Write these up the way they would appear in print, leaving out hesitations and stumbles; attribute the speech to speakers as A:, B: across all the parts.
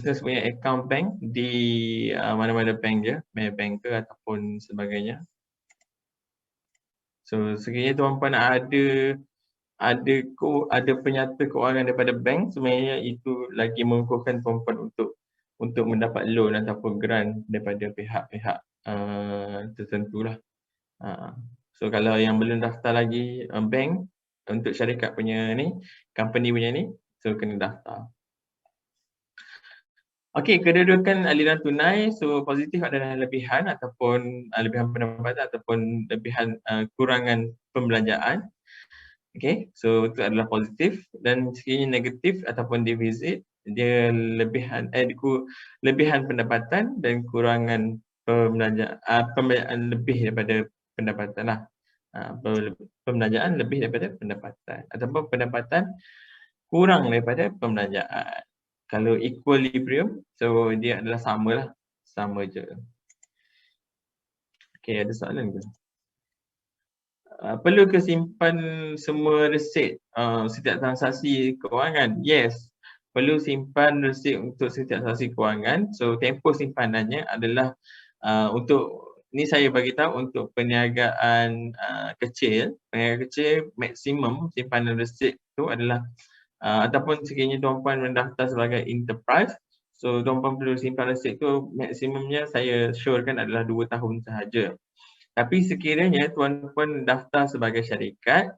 A: business punya account bank di mana-mana bank je, Maybank ke ataupun sebagainya. So sekiranya tuan-puan ada penyata keuangan daripada bank, sebenarnya itu lagi mengukuhkan tuan-puan untuk mendapat loan ataupun grant daripada pihak-pihak tertentu lah. So kalau yang belum daftar lagi bank untuk syarikat punya ni, company punya ni, so kena daftar. Okey, kedudukan aliran tunai, so positif adalah lebihan ataupun lebihan pendapatan ataupun lebihan kurangan pembelanjaan. Okey, so itu adalah positif, dan sekiranya negatif ataupun defisit, dia lebihan pendapatan dan kurangan pembelanjaan lebih daripada pendapatan lah. Pembelanjaan lebih daripada pendapatan ataupun pendapatan kurang daripada pembelanjaan. Kalau equilibrium, so dia adalah sama je. Okey, ada soalan ke? Perlu ke simpan semua resit setiap transaksi kewangan? Yes, perlu simpan resit untuk setiap transaksi kewangan. So tempoh simpanannya adalah ni saya bagi tahu untuk perniagaan kecil. Perniagaan kecil maksimum simpanan resit tu adalah ataupun sekiranya tuan-puan mendaftar sebagai enterprise, so tuan-puan perlu simpan resit tu maksimumnya saya syorkan adalah 2 tahun sahaja. Tapi sekiranya tuan-puan daftar sebagai syarikat,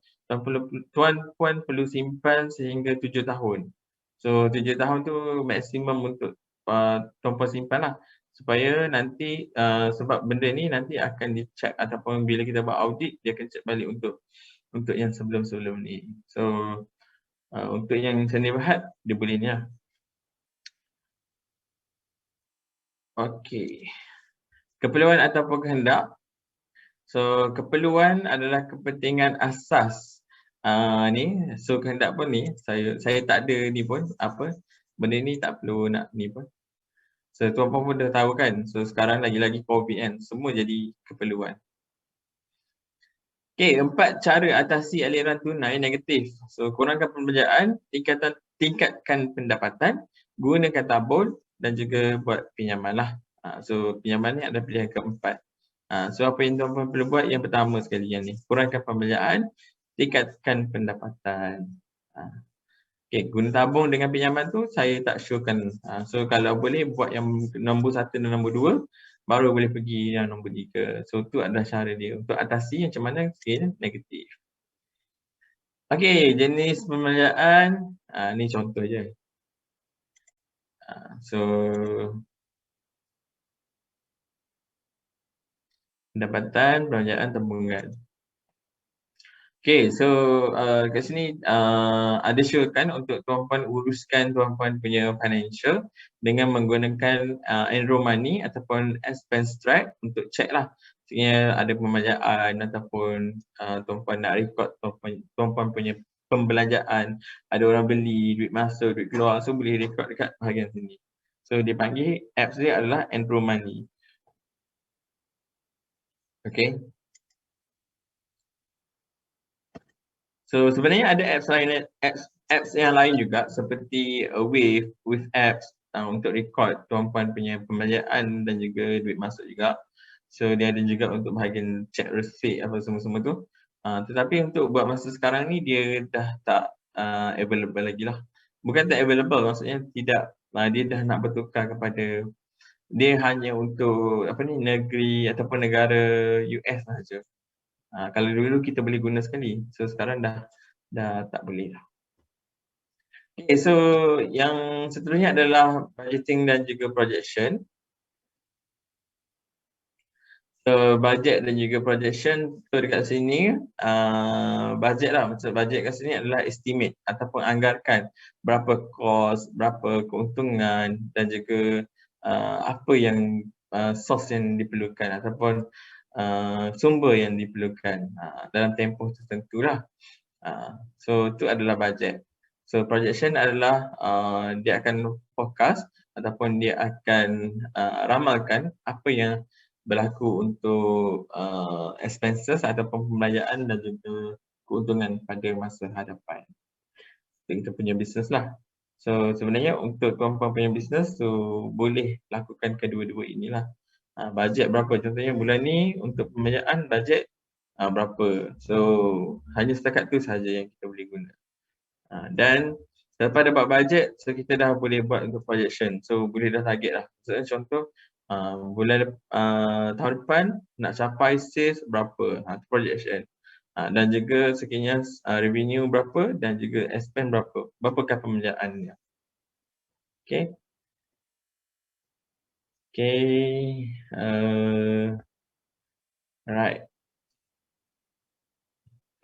A: tuan-puan perlu simpan sehingga 7 tahun. So 7 tahun tu maksimum untuk tuan-puan simpan lah. Supaya nanti sebab benda ni nanti akan dicek ataupun bila kita buat audit, dia akan cek balik untuk yang sebelum-sebelum ni. So untuk yang seni berhad, dia boleh ni lah. Okey. Keperluan ataupun kehendak. So keperluan adalah kepentingan asas. Ni, so kehendak pun ni, saya tak ada ni pun, apa, benda ni tak perlu nak ni pun. So tuan-puan pun dah tahu kan, so sekarang lagi-lagi COVID kan, semua jadi keperluan. Okey, 4 cara atasi aliran tunai negatif. So kurangkan pembelanjaan, tingkatkan pendapatan, gunakan tabung dan juga buat pinjaman lah. So pinjaman ni adalah pilihan keempat. So apa yang tuan-puan perlu buat yang pertama sekali yang ni, kurangkan pembelanjaan, tingkatkan pendapatan. Okey, guna tabung dengan pinjaman tu saya tak syorkan. So kalau boleh buat yang nombor 1 dan nombor 2, baru boleh pergi yang nombor 3. So tu adalah cara dia untuk atasi macam mana sekiranya negatif. Okey, jenis pembelanjaan, ni contoh je. So pendapatan, pembelanjaan, tabungan. Okay, so kat sini ada syorkan untuk tuan-puan uruskan tuan-puan punya financial dengan menggunakan enroll money ataupun expense track untuk check lah. Sekiranya ada pembelanjaan ataupun tuan-puan nak record tuan-puan punya pembelanjaan, ada orang beli, duit masuk, duit keluar, so boleh record dekat bahagian sini. So dia panggil, apps dia adalah enroll money. Okay. So sebenarnya ada apps yang lain juga seperti Wave with apps untuk record tuan-puan punya pembelanjaan dan juga duit masuk juga. So dia ada juga untuk bahagian check receipt apa semua-semua tu. Tetapi untuk buat masa sekarang ni dia dah tak available lagi lah. Bukan tak available, maksudnya tidak, dia dah nak bertukar kepada, dia hanya untuk apa ni, negeri ataupun negara US sahaja. Kalau dulu kita boleh guna sekali, so sekarang dah tak boleh lah. Okay, so yang seterusnya adalah budgeting dan juga projection. So budget dan juga projection, so dekat sini budget lah, maksud budget kat sini adalah estimate ataupun anggarkan berapa kos, berapa keuntungan dan juga apa yang source yang diperlukan ataupun sumber yang diperlukan dalam tempoh tertentu lah. So itu adalah budget. So projection adalah dia akan forecast ataupun dia akan ramalkan apa yang berlaku untuk expenses ataupun pembayaran dan juga keuntungan pada masa hadapan. So, kita punya bisnes lah. So sebenarnya untuk tuan-puan punya bisnes boleh lakukan kedua-dua inilah. Bajet berapa, contohnya bulan ni untuk pembiayaan bajet berapa. So hanya setakat tu sahaja yang kita boleh guna. Dan selepas dapat bajet, so kita dah boleh buat untuk projection. So boleh dah target lah. Maksudnya contoh tahun depan nak capai sales berapa, projection. Dan juga sekiranya revenue berapa dan juga expense berapakah pembelanjaannya. Okay. Okay. Right.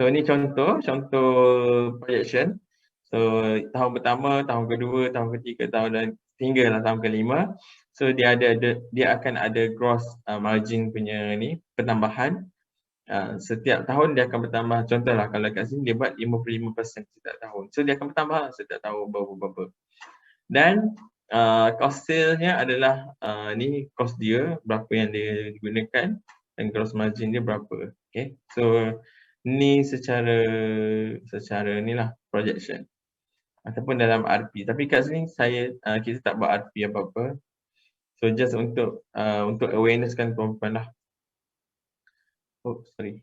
A: So ini contoh projection. So tahun pertama, tahun kedua, tahun ketiga, hinggalah tahun kelima. So dia akan ada gross margin punya ni penambahan. Setiap tahun dia akan bertambah. Contohlah kalau kat sini dia buat 55% setiap tahun. So dia akan bertambah setiap tahun berapa. Dan cost sale-nya adalah ni cost dia, berapa yang dia gunakan dan gross margin dia berapa. Okay. So ni secara inilah projection ataupun dalam RP. Tapi kat sini kita tak buat RP apa-apa. So just untuk awareness kan tuan-puan lah. Oh, sorry.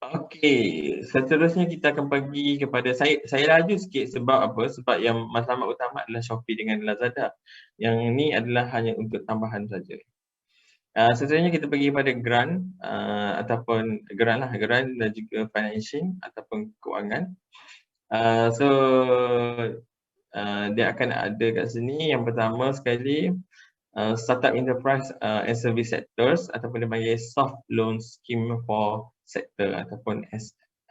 A: Okey, seterusnya kita akan pergi kepada saya laju sikit sebab apa? Sebab yang matlamat utama adalah Shopee dengan Lazada. Yang ni adalah hanya untuk tambahan saja. Seterusnya kita pergi pada grant ataupun grant dan juga financing ataupun kewangan. So dia akan ada kat sini. Yang pertama sekali startup enterprise and service sectors ataupun dipanggil soft loan scheme for sector ataupun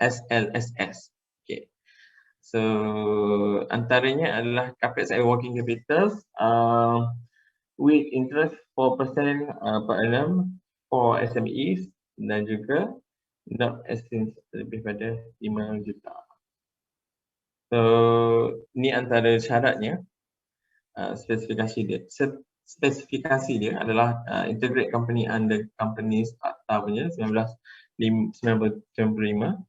A: SLSS. Okay. So antaranya adalah capex and working capital with interest 4% per annum for SMEs dan juga not exceed lebih pada 5 juta. So ni antara syaratnya. Spesifikasi dia adalah integrate company under companies akta punya 1995.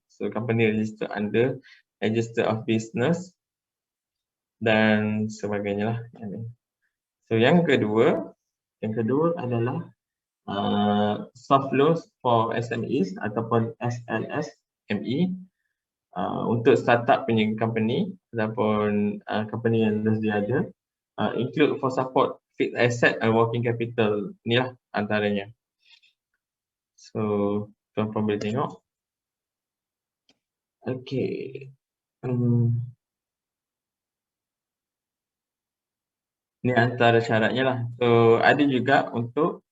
A: So company register under register of business dan sebagainya lah. So yang kedua adalah soft loans for SMEs ataupun SLSME untuk startup punya company ataupun company yang dah ada. Include for support fixed asset and working capital. Inilah antaranya. So tuan-puan boleh tengok. Okay. Ini antara syaratnya lah. So ada juga untuk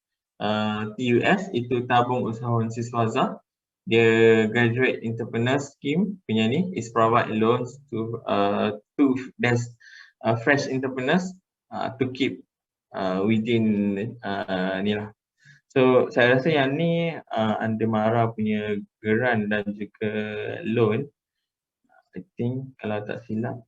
A: TUS, itu tabung usahawan siswaza. Dia graduate entrepreneur scheme punya ni is provide loans to fresh entrepreneurs to keep within ni lah. So saya rasa yang ni Andemara punya grant dan juga loan. I think kalau tak silap.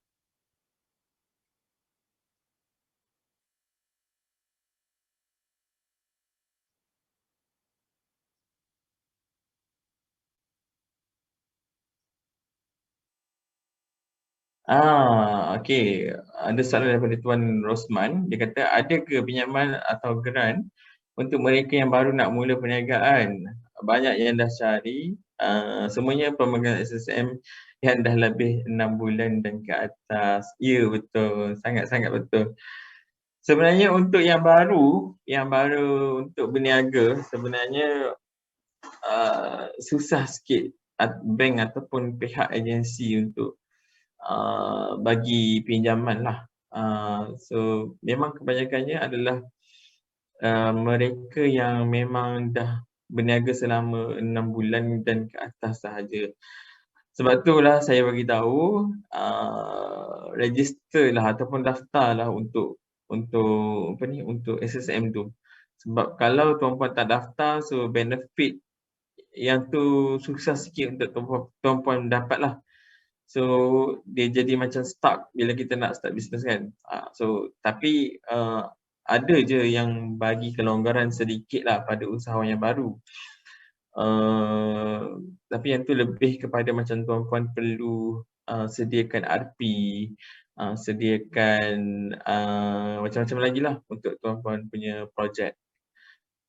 A: Okey. Ada soalan daripada Tuan Rosman. Dia kata, ada ke pinjaman atau grant untuk mereka yang baru nak mula perniagaan? Banyak yang dah cari. Semuanya pemegang SSM yang dah lebih 6 bulan dan ke atas. Ya, betul. Sangat-sangat betul. Sebenarnya untuk yang baru untuk berniaga, sebenarnya susah sikit bank ataupun pihak agensi untuk bagi pinjaman lah. So memang kebanyakannya adalah mereka yang memang dah berniaga selama 6 bulan dan ke atas sahaja. Sebab itulah saya bagi tahu register lah ataupun daftar lah untuk SSM tu. Sebab kalau tuan-puan tak daftar, so benefit yang tu susah sikit untuk tuan-puan dapat lah. So dia jadi macam stuck bila kita nak start business kan. So tapi ada je yang bagi kelonggaran sedikit lah pada usahawan yang baru. Tapi yang tu lebih kepada macam tuan-puan perlu sediakan RP, sediakan macam-macam lagi lah untuk tuan-puan punya projek.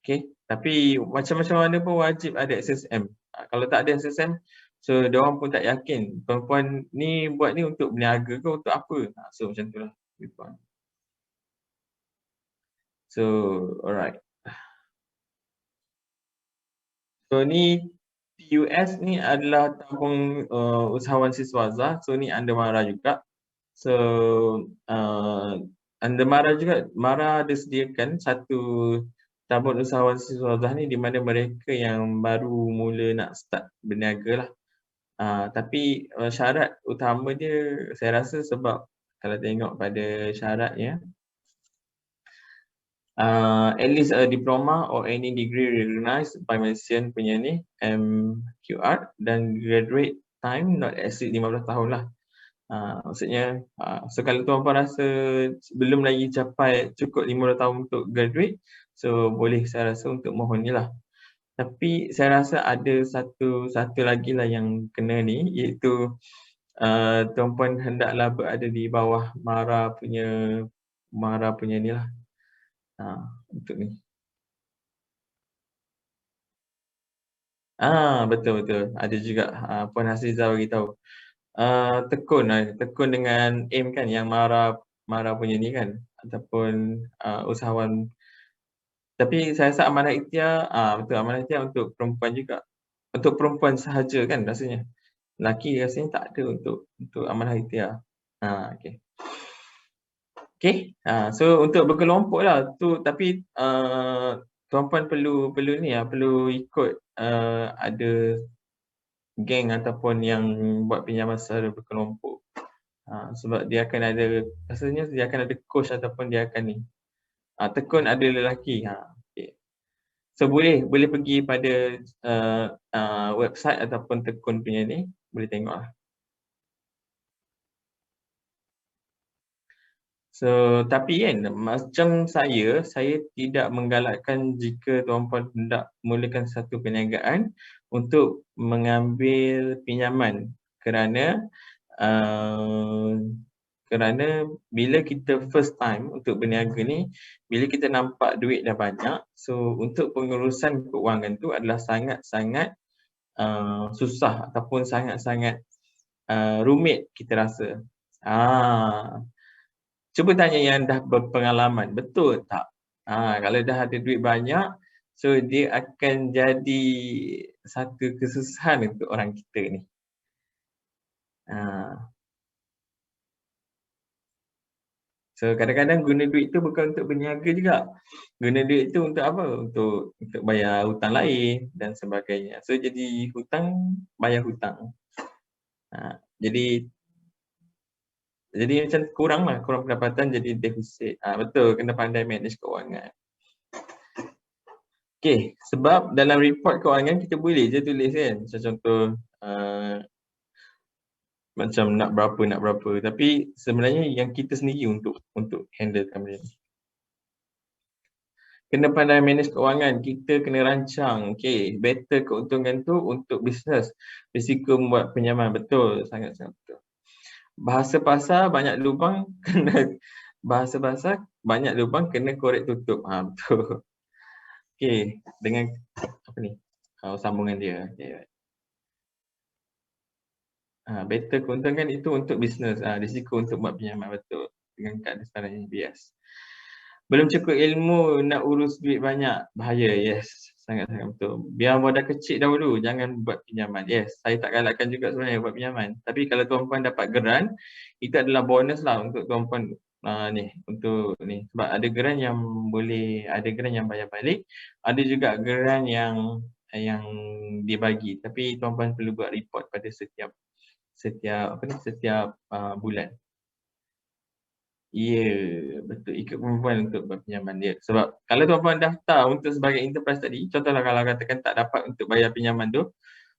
A: Okay, tapi macam-macam mana pun wajib ada SSM. Kalau tak ada SSM, so diorang pun tak yakin tuan-puan ni buat ni untuk berniaga ke untuk apa. So macam tu lah. So alright. So ni TUS ni adalah tabung usahawan siswaza. So ni under MARA juga. So under MARA juga, MARA ada sediakan satu tabung usahawan siswaza ni di mana mereka yang baru mula nak start berniaga lah. Tapi syarat utama dia saya rasa sebab kalau tengok pada syaratnya, at least a diploma or any degree recognized by Malaysian punya ni MQR dan graduate time not exceed 15 tahun lah. Maksudnya so kalau tuan-puan rasa belum lagi capai cukup 15 tahun untuk graduate, so boleh saya rasa untuk mohon ni lah. Tapi saya rasa ada satu lagi lah yang kena ni, iaitu tuan-puan hendaklah berada di bawah MARA punya ni lah. Untuk ni. Betul. Ada juga Puan Hasizah bagi tahu. Tekun dengan AIM kan yang MARA punya ni kan, ataupun usahawan. Tapi saya rasa amanah ikhtiar, betul, amanah ikhtiar untuk perempuan juga. Untuk perempuan sahaja kan rasanya. Lelaki rasanya tak ada untuk amanah ikhtiar. Okey. Okey. So untuk berkelompok lah tu, tapi tuan-puan perlu ni perlu ikut ada geng ataupun yang buat pinjaman secara berkelompok. Sebab dia akan ada, rasanya dia akan ada coach ataupun dia akan ni. Tekun ada lelaki. Okay. So boleh pergi pada website ataupun tekun punya ni, boleh tengok lah. So tapi kan macam saya tidak menggalakkan jika tuan-puan hendak mulakan satu perniagaan untuk mengambil pinjaman kerana bila kita first time untuk berniaga ni, bila kita nampak duit dah banyak, so untuk pengurusan keuangan tu adalah sangat-sangat susah ataupun sangat-sangat rumit kita rasa. Cuba tanya yang dah berpengalaman, betul tak? Kalau dah ada duit banyak, so dia akan jadi satu kesusahan untuk orang kita ni. So kadang-kadang guna duit tu bukan untuk berniaga juga. Guna duit tu untuk apa? Untuk bayar hutang lain dan sebagainya. So jadi hutang, bayar hutang. Jadi macam kurang pendapatan, jadi defisit. Betul, kena pandai manage keuangan. Okay, sebab dalam report keuangan kita boleh je tulis kan. Macam contoh macam nak berapa. Tapi sebenarnya yang kita sendiri untuk handle benda ni. Kena pandai manage keuangan, kita kena rancang. Okay, better keuntungan tu untuk bisnes. Risiko membuat pinjaman, betul, sangat-sangat betul. Bahasa pasar banyak lubang, kena korek tutup. Betul. Okay, dengan apa ni? Sambungan dia. Okay. Better keuntungan itu untuk bisnes. Risiko untuk buat pinjaman, betul. Dengan kad sekarang ini, bias. Belum cukup ilmu nak urus duit banyak, bahaya. Yes, sangat-sangat betul. Biar modal kecil dahulu, jangan buat pinjaman. Yes, saya tak galakkan juga sebenarnya buat pinjaman. Tapi kalau tuan-puan dapat geran, itu adalah bonus lah untuk tuan-puan sebab ada geran yang boleh, ada geran yang bayar balik, ada juga geran yang dibagi. Tapi tuan-puan perlu buat report pada setiap bulan. Ya, betul. Ikut kemampuan untuk berpinjaman dia. Sebab kalau tuan-puan daftar untuk sebagai enterprise tadi, contohlah kalau katakan tak dapat untuk bayar pinjaman tu,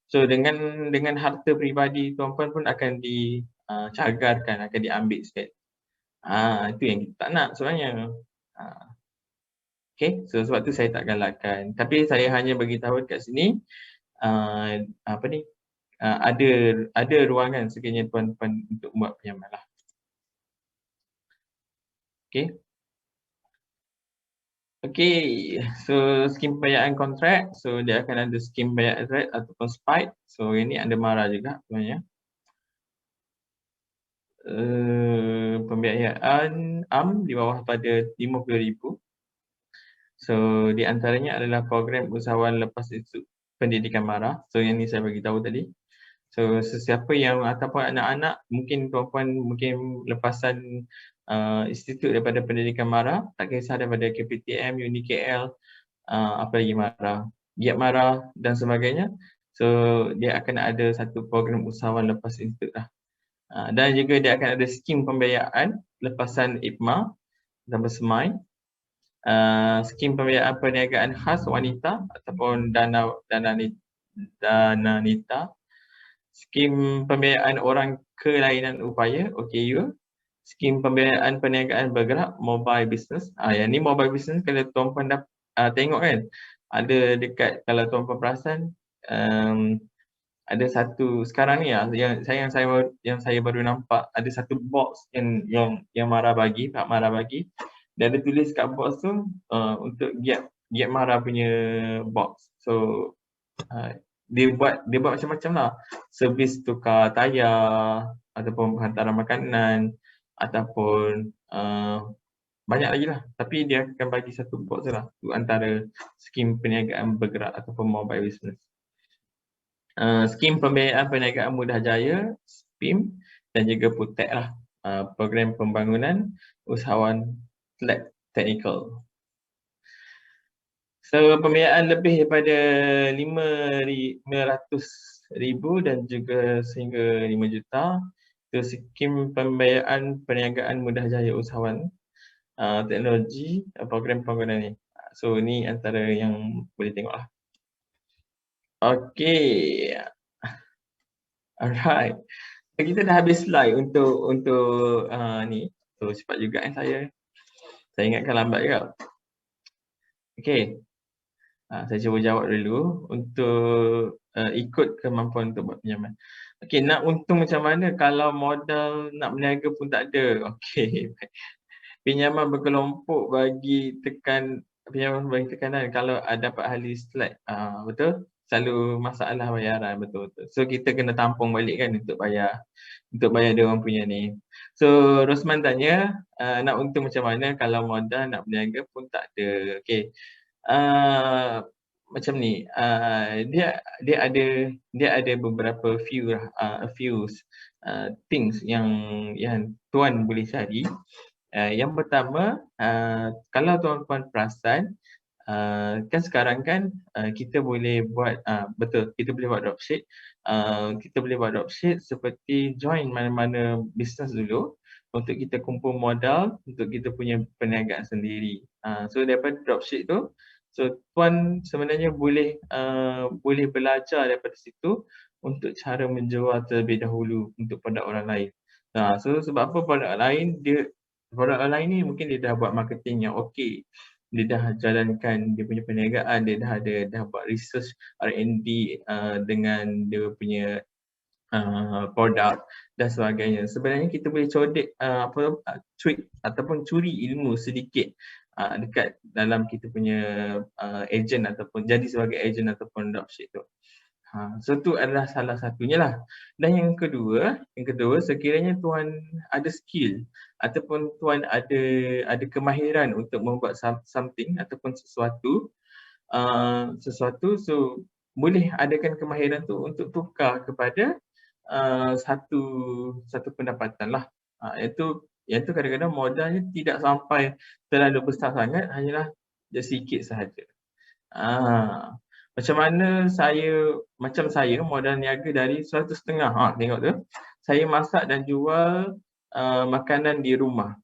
A: so dengan harta peribadi tuan-puan pun akan dicagarkan, akan diambil sikit. Itu yang kita tak nak sebenarnya. Okay, so sebab tu saya tak galakkan. Tapi saya hanya bagi tahu kat sini, ada ruangan sekiranya tuan-tuan untuk buat pinjaman lah. Okay, so skim pembayaran kontrak, so dia akan ada skim pembayaran rate ataupun spike. So ini ada MARA juga sebenarnya. Pembiayaan di bawah pada 50,000. So di antaranya adalah program usahawan lepas itu pendidikan MARA. So yang ni saya bagi tahu tadi. So sesiapa yang ataupun anak-anak, mungkin puan-puan mungkin lepasan institut daripada pendidikan MARA, tak kisah daripada KPTM, UniKL, apa lagi MARA, Giat MARA dan sebagainya. So dia akan ada satu program usahawan lepas institut lah. Dan juga dia akan ada skim pembiayaan lepasan IPMA dan bersemai, skim pembiayaan perniagaan khas wanita ataupun dana nita, skim pembiayaan orang kelainan upaya OKU, skim pembiayaan perniagaan bergerak mobile business. Yang ni mobile business kalau tuan-puan tengok kan, ada dekat, kalau tuan-puan perasan, ada satu sekarang ni yang saya baru nampak, ada satu box yang MARA bagi, Pak MARA bagi. Dia ada tulis kat box tu untuk Giat MARA punya box. So dia buat macam-macam lah. Servis tukar tayar ataupun hantaran makanan ataupun banyak lagi lah. Tapi dia akan bagi satu box lah untuk antara skim perniagaan bergerak ataupun mobile business. Skim pembiayaan perniagaan mudah jaya, SPIM, dan juga PUTEK lah, program pembangunan usahawan teknikal. So pembiayaan lebih daripada 500,000 dan juga sehingga 5 juta. Itu skim pembiayaan perniagaan mudah jaya usahawan teknologi, program pembangunan ni. So ni antara yang boleh tengok lah. Okay. Alright. Kita dah habis slide untuk ni. So cepat juga saya. Saya ingatkan lambat juga. Okay. Saya cuba jawab dulu untuk ikut kemampuan untuk buat pinjaman. Okay, nak untung macam mana kalau modal nak berniaga pun tak ada? Okay. Pinjaman berkelompok bagi tekanan kalau dapat ahli slide. Betul? Selalu masalah bayaran, betul. So kita kena tampung balik kan untuk bayar dia orang punya ni. So Rosman tanya, nak untung macam mana kalau modal nak berniaga pun tak ada. Okay. Macam ni, dia ada beberapa few things yang tuan boleh cari. Yang pertama, kalau tuan-tuan perasan, kan sekarang kan kita boleh buat, betul, kita boleh buat dropship. Kita boleh buat dropship seperti join mana-mana bisnes dulu untuk kita kumpul modal untuk kita punya perniagaan sendiri. So daripada dropship tu, so tuan sebenarnya boleh belajar daripada situ untuk cara menjual terlebih dahulu untuk produk orang lain. So sebab apa produk orang lain ni mungkin dia dah buat marketing yang okey. Dia dah jalankan dia punya perniagaan, dia dah buat research R&D dengan dia punya produk dan sebagainya. Sebenarnya kita boleh tweak ataupun curi ilmu sedikit dekat dalam kita punya agent ataupun jadi sebagai agent ataupun dropship tu. So tu adalah salah satunya lah. Dan yang kedua sekiranya tuan ada skill ataupun tuan ada kemahiran untuk membuat something ataupun sesuatu, so boleh adakan kemahiran tu untuk tukar kepada satu pendapatan lah. Iaitu kadang-kadang modalnya tidak sampai terlalu besar sangat, hanyalah sedikit sahaja. Macam mana saya modal niaga dari 150. Tengok tu. Saya masak dan jual makanan di rumah.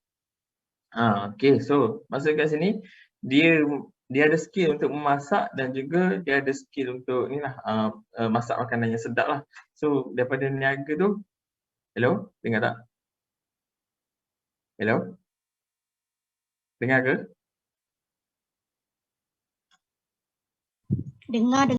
A: Okay, so maksud kat sini dia ada skill untuk memasak dan juga dia ada skill untuk masak makanan yang sedap lah. So daripada niaga tu, hello, dengar tak? Hello? Dengar ke?
B: Dengar.